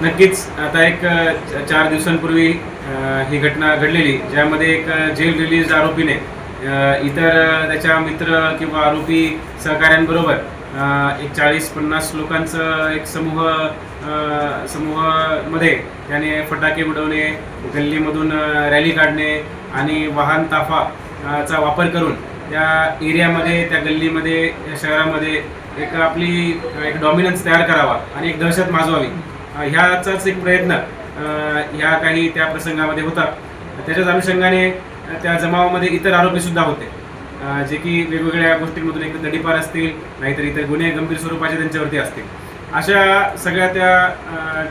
नक्कीच आता एक 4 दिवसांपूर्वी ही घटना घडलेली, ज्यामध्ये एक जेल रिलीज आरोपीने इतर त्याच्या मित्र किंवा आरोपी सहकाऱ्यांबरोबर एक 40-50 लोकांचं एक समूहामध्ये त्याने फटाके उडवणे, गल्लीमधून रॅली काढणे आणि वाहन ताफाचा वापर करून त्या एरियामध्ये, त्या गल्लीमध्ये, या शहरामध्ये एक डॉमिनन्स तयार करावा आणि एक दहशत माजवावी, ह्याचाच एक प्रयत्न ह्या काही त्या प्रसंगामध्ये होता. त्याच्याच अनुषंगाने त्या जमावामध्ये इतर आरोपीसुद्धा होते, जे की वेगवेगळ्या गोष्टींमधून एक तडीपार असतील, नाहीतर इतर गुन्हे गंभीर स्वरूपाचे त्यांच्यावरती असतील. अशा सगळ्या त्या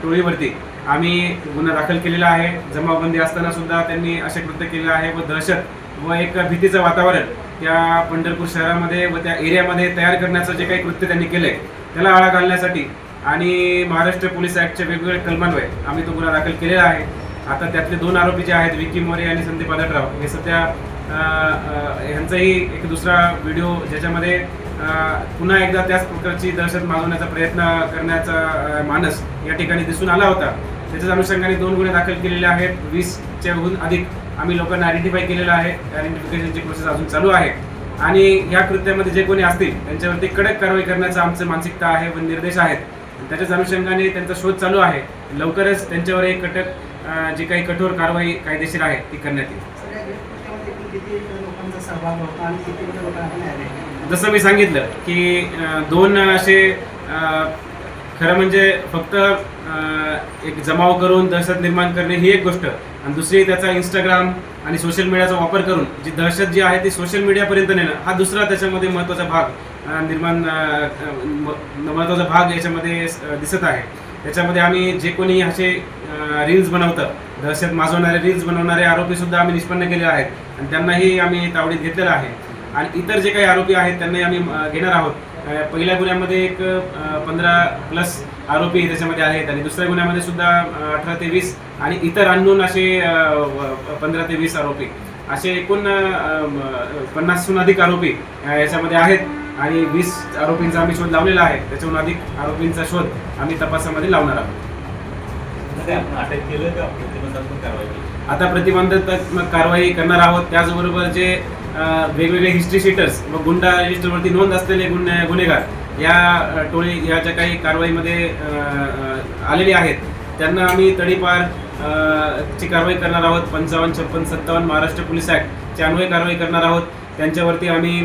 टोळीवरती आम्ही गुन्हा दाखल केलेला आहे. जमावबंदी असताना सुद्धा त्यांनी असे कृत्य केले आहे व दहशत व एक भीतीचं वातावरण त्या पंढरपूर शहरामध्ये व त्या एरियामध्ये तयार करण्याचं जे काही कृत्य त्यांनी केलं आहे त्याला आळा घालण्यासाठी आणि महाराष्ट्र पोलीस ॲक्टच्या वेगवेगळ्या कलमान्वये आम्ही तो गुन्हा दाखल केलेला आहे. आता त्यातले 2 आरोपी जे आहेत, विकी मोरे आणि संदीप आदटराव, हे सध्या ह्यांचाही एक दुसरा व्हिडिओ ज्याच्यामध्ये पुन्हा एकदा त्याच प्रकारची दहशत माजवण्याचा प्रयत्न करण्याचा मानस या ठिकाणी दिसून आला होता. त्याच्याच अनुषंगाने 2 गुन्हे दाखल केलेले आहेत. 20च्याहून अधिक आम्ही लोकांना आयडेंटिफाय केलेलं आहे. आयडेंटिफिकेशनची प्रोसेस अजून चालू आहे आणि या कृत्यामध्ये जे कोणी असतील त्यांच्यावरती कडक कारवाई करण्याचं आमचं मानसिकता आहे व निर्देश आहेत. त्याच्याच अनुषंगाने त्यांचा शोध चालू आहे. लवकरच त्यांच्यावर एक जी काही कठोर कारवाई कायदेशीर आहे ती करण्यात येईल. जसं मी सांगितलं की 2 असे खरं म्हणजे फक्त एक जमाव करून दहशत निर्माण करणे ही एक गोष्ट, आणि दुसरी त्याचा इंस्टाग्राम आणि सोशल मीडियाचा वापर करून जी दहशत जी आहे ती सोशल मीडियापर्यंत नेणं, हा दुसरा त्याच्यामध्ये महत्त्वाचा भाग याच्यामध्ये दिसत आहे. त्याच्यामध्ये आम्ही जे कोणी असे रील्स बनवतं, दहशत माजवणारे रील्स बनवणारे आरोपीसुद्धा आम्ही निष्पन्न केले आहेत आणि त्यांनाही आम्ही तावडीत घेतलेलं आहे. आणि इतर जे काही आरोपी आहेत त्यांनाही आम्ही घेणार आहोत. पहिल्या गुन्ह्यामध्ये एक 15+ आरोपी त्याच्यामध्ये आहेत आणि दुसऱ्या गुन्ह्यामध्ये सुद्धा 18 ते 20 आणि इतर अननोन असे 15 ते 20 आरोपी, असे एकूण 50हून अधिक आरोपी याच्यामध्ये आहेत आणि 20 आरोपींचा आम्ही शोध लावलेला आहे. त्याच्याहून अधिक आरोपींचा शोध आम्ही तपासामध्ये लावणार आहोत. आता प्रतिबंधात्मक कारवाई करणार आहोत. त्याचबरोबर जे वेगवेगळे हिस्ट्री शीटर्स व गुंडा रजिस्टरवरती नोंद असलेले गुन्हेगार या ज्या काही कारवाईमध्ये आलेले आहेत त्यांना आम्ही तडीपार ची कारवाई करणार आहोत. 55, 56, 57 महाराष्ट्र पोलीस ॲक्टच्या अन्वये कारवाई करणार आहोत. त्यांच्यावरती आम्ही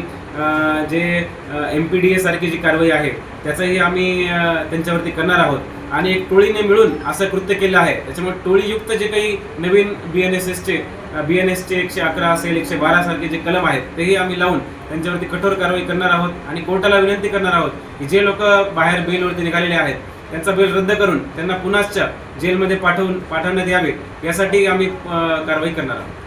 जे MPDA सारखी जी कारवाई आहे त्याचंही आम्ही त्यांच्यावरती करणार आहोत. आणि एक टोळीने मिळून असं कृत्य केलं आहे, त्याच्यामुळे टोळीयुक्त जे काही नवीन BNSचे 111 असेल, 112 सारखे जे कलम आहेत तेही आम्ही लावून त्यांच्यावरती कठोर कारवाई करणार आहोत. आणि कोर्टाला विनंती करणार आहोत की जे लोक बाहेर बेलवरती निघालेले आहेत त्यांचा बेल रद्द करून त्यांना पुन्हाच्या जेलमध्ये पाठवण्यात यावे, यासाठी आम्ही कारवाई करणार आहोत.